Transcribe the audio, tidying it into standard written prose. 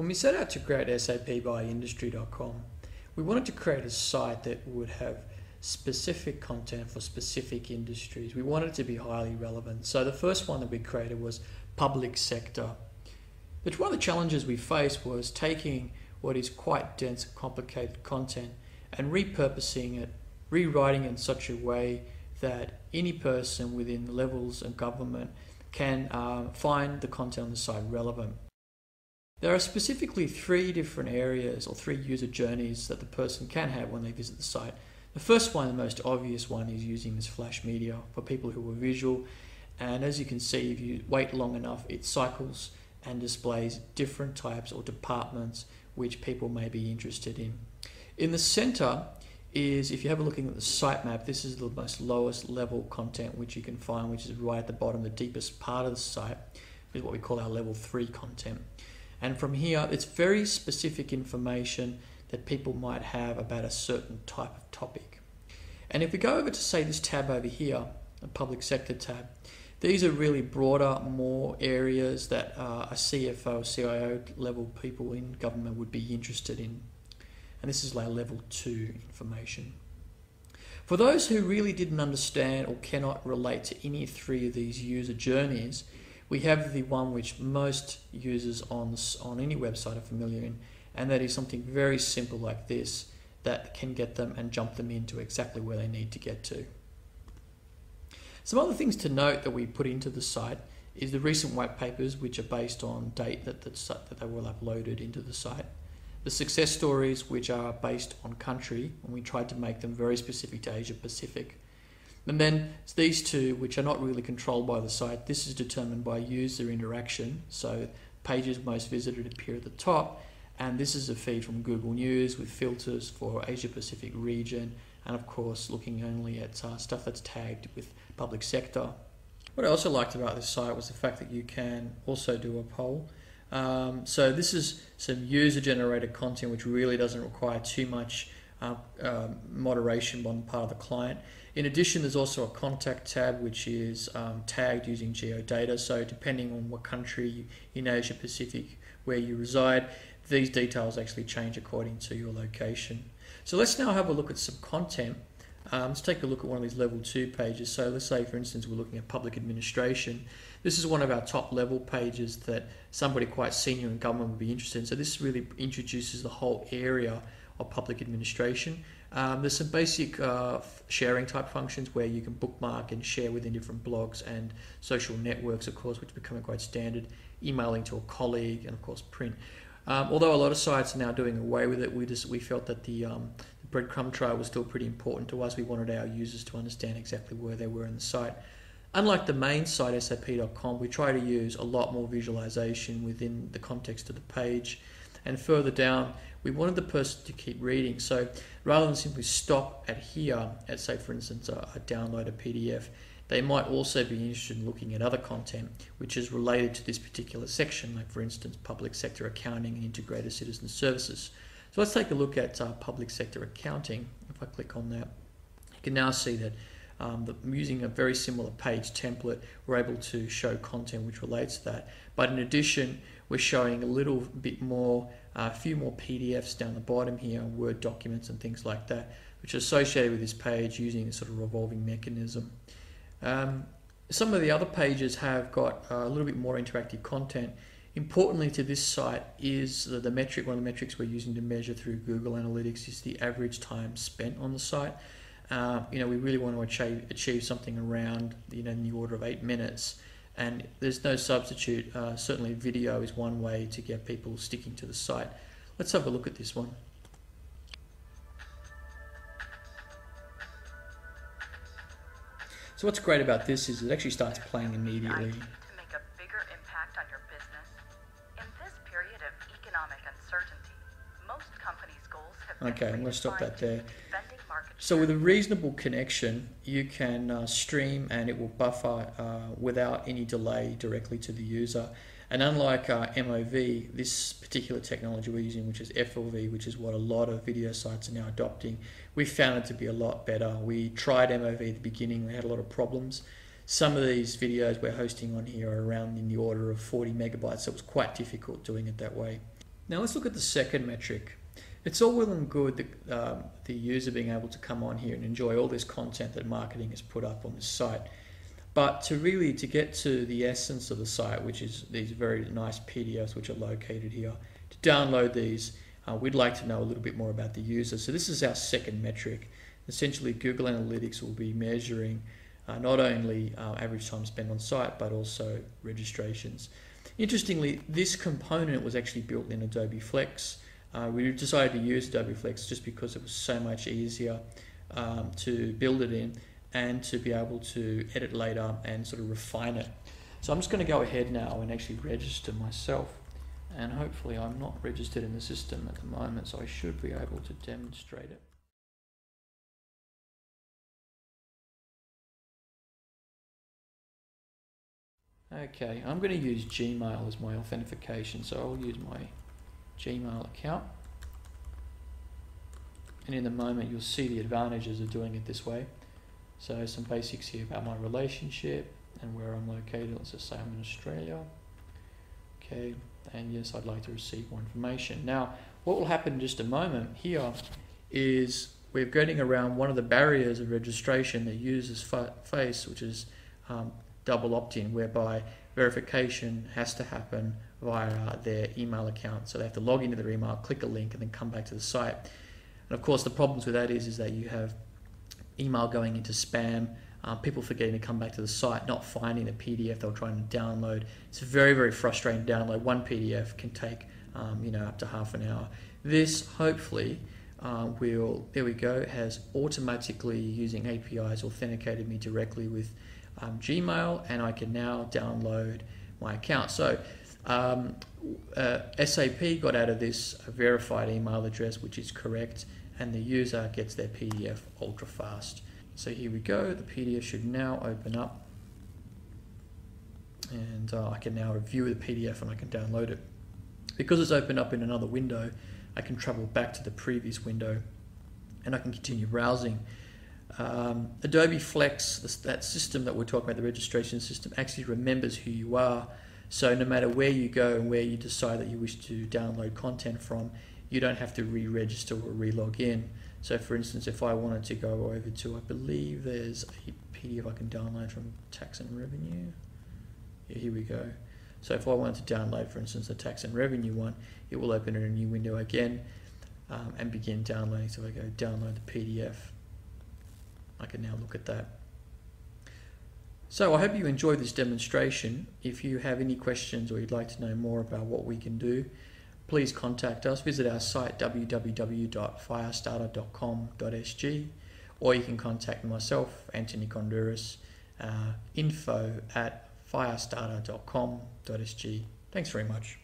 When we set out to create SAPbyIndustry.com, we wanted to create a site that would have specific content for specific industries. We wanted it to be highly relevant. So the first one that we created was public sector. But one of the challenges we faced was taking what is quite dense and complicated content and repurposing it, rewriting it in such a way that any person within levels of government can find the content on the site relevant. There are specifically 3 different areas or 3 user journeys that the person can have when they visit the site. The first one, the most obvious one, is using this flash media for people who are visual. And as you can see, if you wait long enough, it cycles and displays different types or departments which people may be interested in. In the center is, if you have a look at the sitemap, this is the most lowest level content which you can find, which is right at the bottom, the deepest part of the site, is what we call our level 3 content. And from here, it's very specific information that people might have about a certain type of topic. And if we go over to, say, this tab over here, the public sector tab, these are really broader, more areas that a CFO, CIO level people in government would be interested in. And this is like level 2 information. For those who really didn't understand or cannot relate to any 3 of these user journeys, we have the one which most users on any website are familiar in, and that is something very simple like this that can get them and jump them into exactly where they need to get to. Some other things to note that we put into the site is the recent white papers, which are based on date that they will uploaded into the site. The success stories, which are based on country, and we tried to make them very specific to Asia Pacific. And then these 2, which are not really controlled by the site, this is determined by user interaction. So pages most visited appear at the top, and this is a feed from Google News with filters for Asia Pacific region, and of course looking only at stuff that's tagged with public sector. What I also liked about this site was the fact that you can also do a poll. So this is some user generated content which really doesn't require too much moderation on the part of the client. In addition, there's also a contact tab which is tagged using geodata. So depending on what country in Asia Pacific where you reside, these details actually change according to your location. So let's now have a look at some content. Let's take a look at one of these level 2 pages. So let's say, for instance, we're looking at public administration. This is one of our top level pages that somebody quite senior in government would be interested in. So this really introduces the whole area of public administration. There's some basic sharing type functions where you can bookmark and share within different blogs and social networks, of course, which are becoming quite standard, emailing to a colleague, and of course print. Although a lot of sites are now doing away with it, we felt that the breadcrumb trail was still pretty important to us. We wanted our users to understand exactly where they were in the site. Unlike the main site, SAP.com, we try to use a lot more visualization within the context of the page. And further down, we wanted the person to keep reading. So rather than simply stop at here, at say for instance a download a PDF, they might also be interested in looking at other content which is related to this particular section, like for instance public sector accounting and integrated citizen services. So let's take a look at public sector accounting. If I click on that, you can now see that using a very similar page template, we're able to show content which relates to that. But in addition, we're showing a little bit more, a few more PDFs down the bottom here, Word documents and things like that, which are associated with this page using a sort of revolving mechanism. Some of the other pages have got a little bit more interactive content. Importantly to this site is the metric, one of the metrics we're using to measure through Google Analytics is the average time spent on the site. We really want to achieve something around in the order of 8 minutes, and there's no substitute. Certainly video is one way to get people sticking to the site. Let's have a look at this one. So what's great about this is it actually starts playing immediately. To make a bigger impact on your business. In this period of economic uncertainty, most companies' goals have been Okay, I'm going to stop that there. defending market So share. with a reasonable connection, you can stream and it will buffer without any delay directly to the user. And unlike MOV, this particular technology we're using, which is FLV, which is what a lot of video sites are now adopting, we found it to be a lot better. We tried MOV at the beginning, we had a lot of problems. Some of these videos we're hosting on here are around in the order of 40 megabytes, so it was quite difficult doing it that way. Now let's look at the second metric. It's all well and good the user being able to come on here and enjoy all this content that marketing has put up on the site. But to get to the essence of the site, which is these very nice PDFs which are located here, to download these, we'd like to know a little bit more about the user. So this is our second metric. Essentially, Google Analytics will be measuring not only average time spent on site, but also registrations. Interestingly, this component was actually built in Adobe Flex. We decided to use Adobe Flex just because it was so much easier to build it in and to be able to edit later and sort of refine it. So I'm just going to go ahead now and actually register myself, and hopefully I'm not registered in the system at the moment, so I should be able to demonstrate it. Okay, I'm going to use Gmail as my authentication, so I'll use my Gmail account. And in a moment you'll see the advantages of doing it this way. So some basics here about my relationship and where I'm located. Let's just say I'm in Australia. Okay, and yes, I'd like to receive more information. Now, what will happen in just a moment here is we're getting around one of the barriers of registration that users face, which is double opt-in, whereby verification has to happen via their email account. So they have to log into their email, click a link, and then come back to the site. And of course, the problems with that is that you have email going into spam, people forgetting to come back to the site, not finding the PDF they were trying to download. It's very, very frustrating to download. One PDF can take up to half an hour. This hopefully there we go, has automatically, using APIs, authenticated me directly with Gmail, and I can now download my account. So SAP got out of this a verified email address, which is correct, and the user gets their PDF ultra fast. So here we go, the PDF should now open up, and I can now review the PDF and I can download it. Because it's opened up in another window, I can travel back to the previous window and I can continue browsing. Adobe Flex, that system that we're talking about, the registration system, actually remembers who you are. So no matter where you go and where you decide that you wish to download content from, you don't have to re-register or re-log in. So for instance, if I wanted to go over to, I believe there's a PDF I can download from Tax and Revenue. Yeah, here we go. So if I wanted to download, for instance, the Tax and Revenue one, it will open in a new window again and begin downloading. So I go download the PDF. I can now look at that. So I hope you enjoyed this demonstration. If you have any questions or you'd like to know more about what we can do, please contact us. Visit our site www.firestarter.com.sg, or you can contact myself, Anthony Gondouris, info@firestarter.com.sg. Thanks very much.